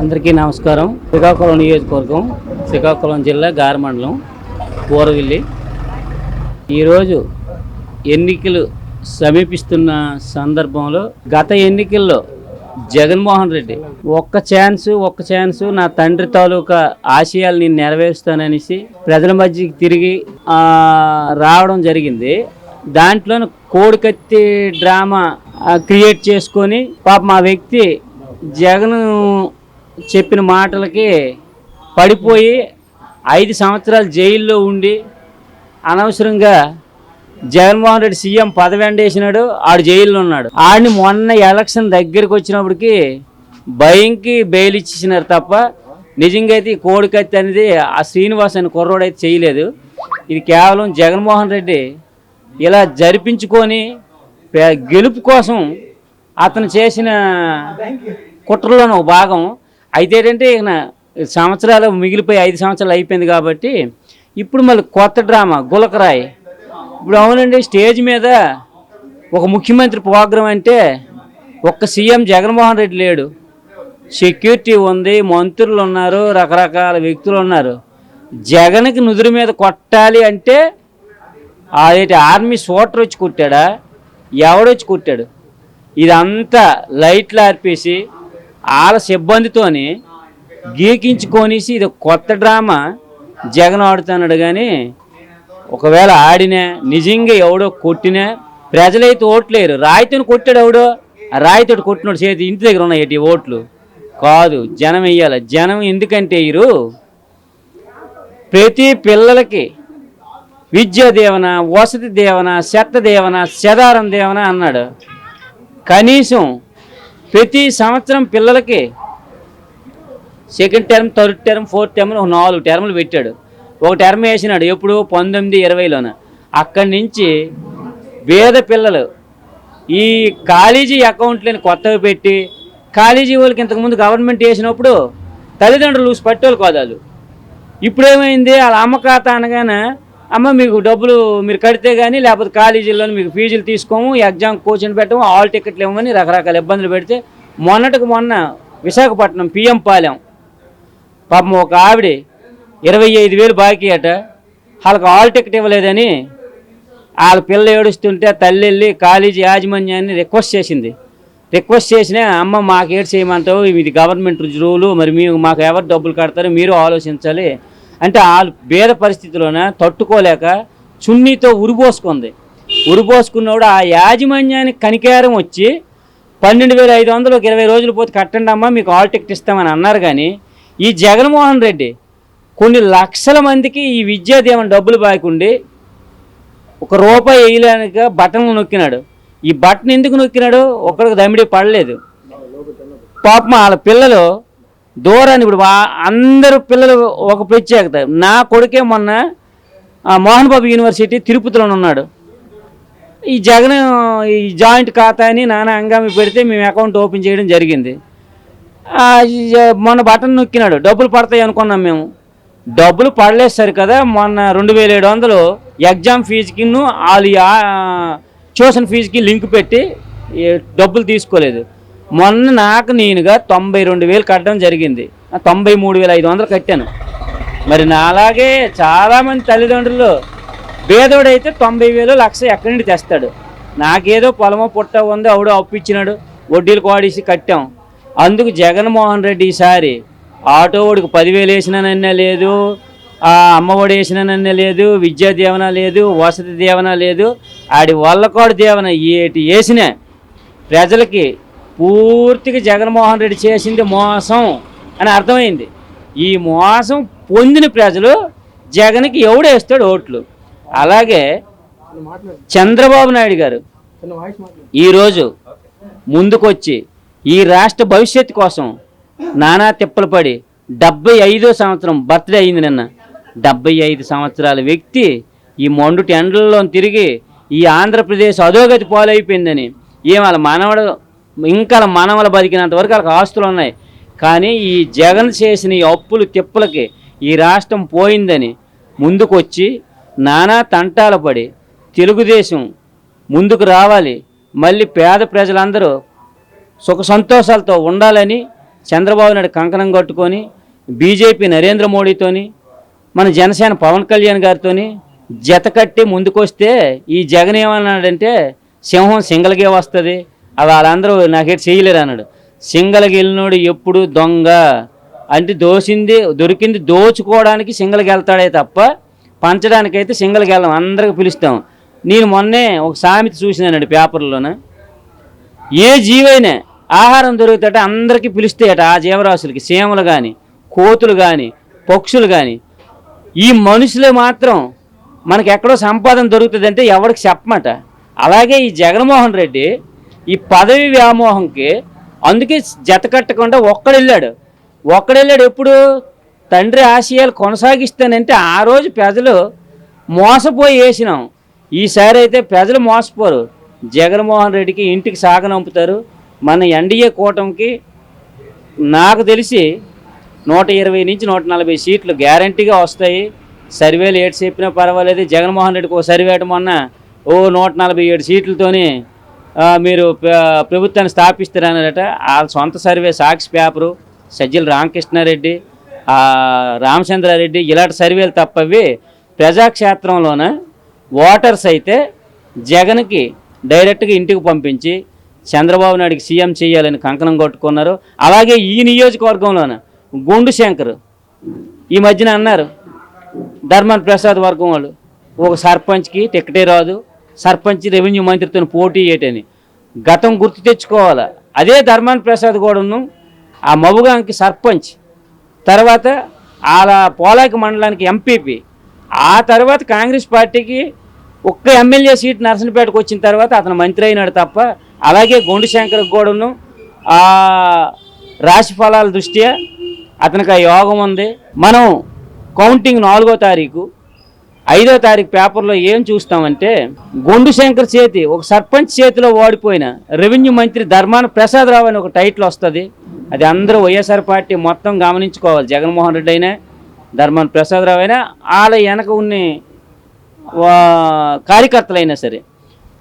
అందరికీ నమస్కారం. శ్రీకాకుళం నియోజకవర్గం, శ్రీకాకుళం జిల్లా గార మండలం పూరవిల్లి. ఈరోజు ఎన్నికలు సమీపిస్తున్న సందర్భంలో గత ఎన్నికల్లో జగన్మోహన్ రెడ్డి ఒక్క ఛాన్స్ నా తండ్రి తాలూకా ఆశయాలు నేను నెరవేరుస్తాననేసి ప్రజల మధ్యకి తిరిగి రావడం జరిగింది. దాంట్లోనూ కోడికత్తి డ్రామా క్రియేట్ చేసుకొని మా వ్యక్తి జగన్ చెప్పిన మాటలకి పడిపోయి 5 సంవత్సరాలు జైల్లో ఉండి అనవసరంగా జగన్మోహన్ రెడ్డి సీఎం పదవి ఎండేసినాడు. ఆడు జైల్లో ఉన్నాడు. ఆడిని మొన్న ఎలక్షన్ దగ్గరికి వచ్చినప్పటికి భయంకి బెయిల్ ఇచ్చేసినారు తప్ప నిజంగా అయితే ఈ కోడికత్తి అనేది ఆ శ్రీనివాస్ అని కుర్రోడు అయితే చేయలేదు. ఇది కేవలం జగన్మోహన్ రెడ్డి ఇలా జరిపించుకొని గెలుపు కోసం అతను చేసిన కుట్రలోని ఒక భాగం. అయితే ఏంటంటే సంవత్సరాలు మిగిలిపోయి 5 సంవత్సరాలు అయిపోయింది కాబట్టి ఇప్పుడు మళ్ళీ కొత్త డ్రామా గులకరాయి. ఇప్పుడు అవునండి, స్టేజ్ మీద ఒక ముఖ్యమంత్రి ప్రోగ్రాం అంటే ఒక్క సీఎం జగన్మోహన్ రెడ్డి లేడు. సెక్యూరిటీ ఉంది, మంత్రులు ఉన్నారు, రకరకాల వ్యక్తులు ఉన్నారు. జగన్కి నుదురు మీద కొట్టాలి అంటే అదేంటి ఆర్మీ సోటర్ వచ్చి కుట్టాడా, ఎవడొచ్చి కుట్టాడు? ఇదంతా లైట్లు ఆర్పేసి వాళ్ళ సిబ్బందితోని గీకించుకొనేసి ఇది కొత్త డ్రామా జగన్ ఆడుతున్నాడు. కానీ ఒకవేళ ఆడినా నిజంగా ఎవడో కొట్టినా ప్రజలైతే ఓట్లేరు. రాయితోని కొట్టాడు ఎవడో, ఆ రాయితోటి కొట్టినాడు చేతి ఇంటి దగ్గర ఉన్నాయి ఓట్లు కాదు, జనం వెయ్యాలి. జనం ఎందుకంటే వీరు ప్రతి పిల్లలకి విద్యా దేవన, వసతి దేవన, చెత్త దేవన, చెదారం దేవన అన్నాడు. కనీసం ప్రతి సంవత్సరం పిల్లలకి second term, third term, fourth term 4 టర్ములు పెట్టాడు. ఒక టర్మ్ వేసినాడు ఎప్పుడు 1920లోన. అక్కడి నుంచి పేద పిల్లలు ఈ కాలేజీ అకౌంట్లని కొత్తగా పెట్టి కాలేజీ వాళ్ళకి ఇంతకుముందు గవర్నమెంట్ వేసినప్పుడు తల్లిదండ్రులు పట్టేవాళ్ళు కాదు వాళ్ళు. ఇప్పుడు ఏమైంది, వాళ్ళ అమ్మ ఖాతా అనగానే అమ్మ మీకు డబ్బులు మీరు కడితే కానీ లేకపోతే కాలేజీల్లో మీకు ఫీజులు తీసుకోము, ఎగ్జామ్ కోచింగ్ పెట్టము, ఆల్ టికెట్లు ఇవ్వమని రకరకాల ఇబ్బందులు పెడితే మొన్న విశాఖపట్నం పిఎం పాలెం పాపం ఒక ఆవిడ 25,000 బాకీ అట. వాళ్ళకి ఆల్ టికెట్ ఇవ్వలేదని వాళ్ళ పిల్ల ఏడుస్తుంటే తల్లి వెళ్ళి కాలేజీ యాజమాన్యాన్ని రిక్వెస్ట్ చేసినా అమ్మ మాకు ఏడు చేయమంటావు, ఇది గవర్నమెంట్ రూలు, మరి మాకు ఎవరు డబ్బులు కడతారో మీరు ఆలోచించాలి అంటే వాళ్ళు భేద పరిస్థితిలోన తట్టుకోలేక చున్నీతో ఉరిపోసుకున్నప్పుడు ఆ యాజమాన్యానికి కనికారం వచ్చి 12,500 20 రోజులు పోతే కట్టండి అమ్మా మీకు ఆల్ టికెట్ ఇస్తామని అన్నారు. కానీ ఈ జగన్మోహన్ రెడ్డి కొన్ని లక్షల మందికి ఈ విద్యాదీవెన డబ్బులు బాకుండి ₹1 వేయలేక బటన్లు నొక్కినాడు. ఈ బటన్ ఎందుకు నొక్కినాడు? ఒక్కడికి దమ్మిడి పడలేదు. పాపం వాళ్ళ పిల్లలు దూరాన్ని ఇప్పుడు అందరూ పిల్లలు ఒక ప్రత్యేకత. నా కొడుకే మొన్న మోహన్ బాబు యూనివర్సిటీ తిరుపతిలో ఉన్నాడు. ఈ జగన్ ఈ జాయింట్ ఖాతా అని నానా హంగామి పెడితే మేము అకౌంట్ ఓపెన్ చేయడం జరిగింది. మొన్న బటన్ నొక్కినాడు, డబ్బులు పడతాయి అనుకున్నాం మేము. డబ్బులు పడలేదు సరి కదా. మొన్న 2,700 ఎగ్జామ్ ఫీజుకి వాళ్ళు ట్యూషన్ ఫీజుకి లింక్ పెట్టి డబ్బులు తీసుకోలేదు. మొన్న నాకు నేనుగా 92,000 కట్టడం జరిగింది. 93,500 కట్టాను. మరి నాలాగే చాలామంది తల్లిదండ్రులు పేదోడైతే 90,000 లక్ష ఎక్కడి నుండి తెస్తాడు. నాకేదో పొలమో పుట్ట ఉంది, ఆవిడ అప్పు ఇచ్చినాడు, వడ్డీలు కోడేసి కట్టాం. అందుకు జగన్మోహన్ రెడ్డి ఈసారి ఆటో వాడికి 10,000 వేసినానన్నా లేదు, అమ్మఒడి వేసినానన్నా లేదు, విద్యా దీవెన లేదు, వసతి దీవెన లేదు. ఆడి వల్లకోడి దీవెన ఏటి వేసినా ప్రజలకి పూర్తిగా జగన్మోహన్ రెడ్డి చేసింది మోసం అని అర్థమైంది. ఈ మోసం పొందిన ప్రజలు జగన్కి ఎవడేస్తాడు ఓట్లు. అలాగే చంద్రబాబు నాయుడు గారు ఈరోజు ముందుకొచ్చి ఈ రాష్ట్ర భవిష్యత్తు కోసం నానా తిప్పలు పడి 75వ సంవత్సరం బర్త్డే అయింది నిన్న. 75 సంవత్సరాల వ్యక్తి ఈ మొండుటి ఎండల్లో తిరిగి ఈ ఆంధ్రప్రదేశ్ అధోగతి పాలైపోయిందని వాళ్ళ మనవలు బతికినంత వరకు వాళ్ళకి ఆస్తులు ఉన్నాయి. కానీ ఈ జగన్ చేసిన ఈ అప్పులు తిప్పలకి ఈ రాష్ట్రం పోయిందని ముందుకొచ్చి నానా తంటాలు పడి తెలుగుదేశం ముందుకు రావాలి, మళ్ళీ పేద ప్రజలందరూ సుఖ సంతోషాలతో ఉండాలని చంద్రబాబు నాయుడు కంకణం కట్టుకొని బీజేపీ నరేంద్ర మోడీతోని మన జనసేన పవన్ కళ్యాణ్ గారితోని జత కట్టి ముందుకొస్తే ఈ జగన్ ఏమన్నాడంటే సింహం సింగల్గే వస్తుంది, అవి వాళ్ళందరూ నాకేటి చేయలేరు అన్నాడు. సింగల్కి వెళ్ళినోడు ఎప్పుడు దొంగ అంటే దొరికింది దోచుకోవడానికి సింగల్కి వెళ్తాడే తప్ప పంచడానికైతే సింగల్కి వెళ్ళాం, అందరికి పిలుస్తాం. నేను మొన్నే ఒక సామెత చూసినానండి పేపర్లోనే, ఏ జీవైనా ఆహారం దొరుకుతాట అందరికీ పిలుస్తాయట ఆ జీవరాశులకి, సీమలు కానీ కోతులు కానీ పక్షులు కానీ. ఈ మనుషులే మాత్రం మనకి ఎక్కడో సంపాదన దొరుకుతుంది అంటే ఎవరికి చెప్పమాట. అలాగే ఈ జగన్మోహన్ రెడ్డి ఈ పదవి వ్యామోహంకి అందుకే జత కట్టకుండా ఒక్కడెళ్ళాడు. ఎప్పుడు తండ్రి ఆశయాలు కొనసాగిస్తానంటే ఆ రోజు ప్రజలు మోసపోయి వేసినాం. ఈసారి అయితే ప్రజలు మోసపోరు, జగన్మోహన్ రెడ్డికి ఇంటికి సాగనంపుతారు. మన ఎన్డీఏ కూటమికి నాకు తెలిసి 120 నుంచి 140 సీట్లు గ్యారంటీగా వస్తాయి. సర్వేలు ఏడు చెప్పినా పర్వాలేదు. జగన్మోహన్ రెడ్డికి ఓ సర్వేట మొన్న 147 సీట్లతోని మీరు ప్రభుత్వాన్ని స్థాపిస్తారన్నారట. వాళ్ళ సొంత సర్వే సాక్షి పేపరు, సజ్జల రామకృష్ణారెడ్డి, రామచంద్రారెడ్డి ఇలాంటి సర్వేలు తప్పవి. ప్రజాక్షేత్రంలోన ఓటర్స్ అయితే జగన్కి డైరెక్ట్గా ఇంటికి పంపించి చంద్రబాబు నాయుడికి సీఎం చేయాలని కంకణం కొట్టుకున్నారు. అలాగే ఈ నియోజకవర్గంలోన గుండు శంకర్ ఈ మధ్యన అన్నారు, ధర్మాన ప్రసాద్ వర్గం వాళ్ళు ఒక సర్పంచ్కి టికెటే రాదు, సర్పంచ్ రెవెన్యూ మంత్రితో పోటీ చేయటని గతం గుర్తు తెచ్చుకోవాలి. అదే ధర్మాన ప్రసాద్ కూడాను ఆ మబుగాంకి సర్పంచ్, తర్వాత అలా పోలాకి మండలానికి ఎంపీపీ, ఆ తర్వాత కాంగ్రెస్ పార్టీకి ఒక్క ఎమ్మెల్యే సీట్ నర్సనపేటకు వచ్చిన తర్వాత అతను మంత్రి అయినాడు తప్ప. అలాగే గుండు శంకర్కి కూడాను ఆ రాశి ఫలాల దృష్ట్యా అతనికి ఆ యోగం ఉంది. మనం కౌంటింగ్ 4వ తారీఖు 5వ తారీఖు పేపర్లో ఏం చూస్తామంటే గుండు శంకర్ చేతి ఒక సర్పంచ్ చేతిలో ఓడిపోయిన రెవెన్యూ మంత్రి ధర్మాన ప్రసాద్ రావు అని ఒక టైటిల్ వస్తుంది. అది అందరూ వైఎస్ఆర్ పార్టీ మొత్తం గమనించుకోవాలి. జగన్మోహన్ రెడ్డి అయినా ధర్మాన ప్రసాద్ రావు అయినా వాళ్ళ వెనక ఉన్న కార్యకర్తలైనా సరే.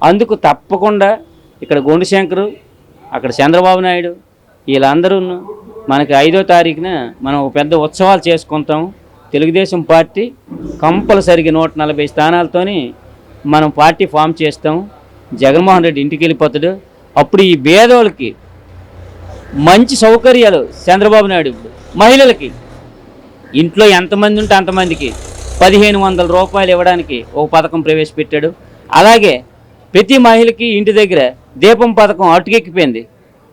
అందుకు తప్పకుండా ఇక్కడ గుండు శంకరు, అక్కడ చంద్రబాబు నాయుడు వీళ్ళందరూ మనకి 5వ తారీఖున మనం ఒక పెద్ద ఉత్సవాలు చేసుకుంటాం. తెలుగుదేశం పార్టీ కంపల్సరిగా 140 స్థానాలతోని మనం పార్టీ ఫామ్ చేస్తాం. జగన్మోహన్ రెడ్డి ఇంటికి వెళ్ళిపోతాడు. అప్పుడు ఈ పేదోళ్ళకి మంచి సౌకర్యాలు చంద్రబాబు నాయుడు మహిళలకి ఇంట్లో ఎంతమంది ఉంటే అంతమందికి 1500 రూపాయలు ఇవ్వడానికి ఒక పథకం ప్రవేశపెట్టాడు. అలాగే ప్రతి మహిళకి ఇంటి దగ్గర దీపం పథకం అటుకెక్కిపోయింది,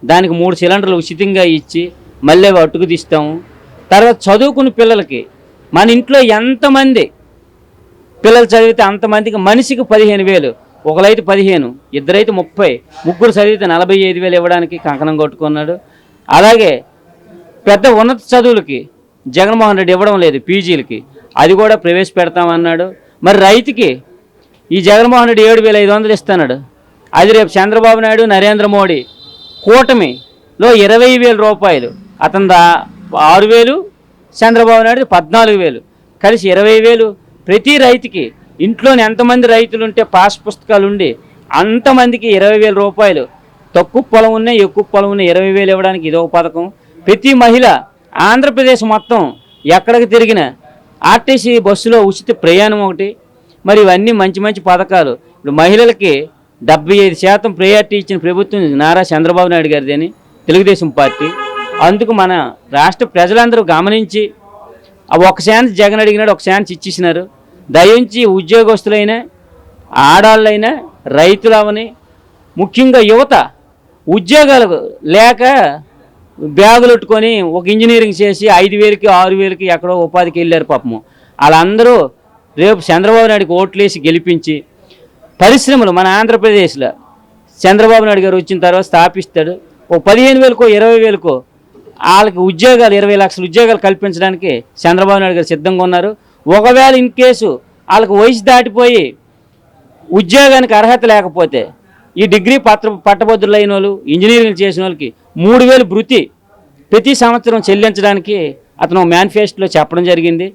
దానికి 3 సిలిండర్లు ఉచితంగా ఇచ్చి మళ్ళీ అటుకు తీస్తాము. తర్వాత చదువుకున్న పిల్లలకి మన ఇంట్లో ఎంతమంది పిల్లలు చదివితే అంతమందికి మనిషికి 15,000, ఒకరైతే 15, ఇద్దరైతే 30, ముగ్గురు చదివితే 45,000 ఇవ్వడానికి కంకణం కొట్టుకున్నాడు. అలాగే పెద్ద ఉన్నత చదువులకి జగన్మోహన్ రెడ్డి ఇవ్వడం లేదు, పీజీలకి అది కూడా ప్రవేశపెడతామన్నాడు. మరి రైతుకి ఈ జగన్మోహన్ రెడ్డి 7,500 ఇస్తున్నాడు. అది రేపు చంద్రబాబు నాయుడు నరేంద్ర మోడీ కూటమిలో 20,000 రూపాయలు, అతను 6,000, చంద్రబాబు నాయుడు 14,000, కలిసి 20,000 ప్రతి రైతుకి. ఇంట్లోని ఎంతమంది రైతులు ఉంటే పాస్ పుస్తకాలు ఉండి అంతమందికి 20,000 రూపాయలు, తక్కువ పొలం ఉన్నాయి ఎక్కువ పొలం ఉన్నాయి 20,000 ఇవ్వడానికి ఇదొక పథకం. ప్రతి మహిళ ఆంధ్రప్రదేశ్ మొత్తం ఎక్కడికి తిరిగిన ఆర్టీసీ బస్సులో ఉచిత ప్రయాణం ఒకటి. మరి ఇవన్నీ మంచి మంచి పథకాలు. ఇప్పుడు మహిళలకి 75% ప్రయారిటీ ఇచ్చిన ప్రభుత్వం నారా చంద్రబాబు నాయుడు గారిది అని తెలుగుదేశం పార్టీ. అందుకు మన రాష్ట్ర ప్రజలందరూ గమనించి ఒక ఛాన్స్ జగన్ అడిగినాడు, ఒక ఛాన్స్ ఇచ్చేసినారు. దయించి ఉద్యోగస్తులైనా ఆడాళ్ళైనా రైతులు అవని ముఖ్యంగా యువత ఉద్యోగాలు లేక బ్యాగులు పెట్టుకొని ఒక ఇంజనీరింగ్ చేసి 5,000కి 6,000కి ఎక్కడో ఉపాధికి వెళ్ళారు పాపము. వాళ్ళందరూ రేపు చంద్రబాబు నాయుడికి ఓట్లేసి గెలిపించి పరిశ్రమలు మన ఆంధ్రప్రదేశ్లో చంద్రబాబు నాయుడు గారు వచ్చిన తర్వాత స్థాపిస్తాడు. ఓ 15,000కో 20,000కో వాళ్ళకి ఉద్యోగాలు 20 లక్షల ఉద్యోగాలు కల్పించడానికి చంద్రబాబు నాయుడు గారు సిద్ధంగా ఉన్నారు. ఒకవేళ ఇన్ కేసు వాళ్ళకి వయసు దాటిపోయి ఉద్యోగానికి అర్హత లేకపోతే ఈ డిగ్రీ పట్టభద్రులు అయిన వాళ్ళు ఇంజనీరింగ్ చేసిన వాళ్ళకి 3,000 భృతి ప్రతి సంవత్సరం చెల్లించడానికి అతను మేనిఫెస్టోలో చెప్పడం జరిగింది.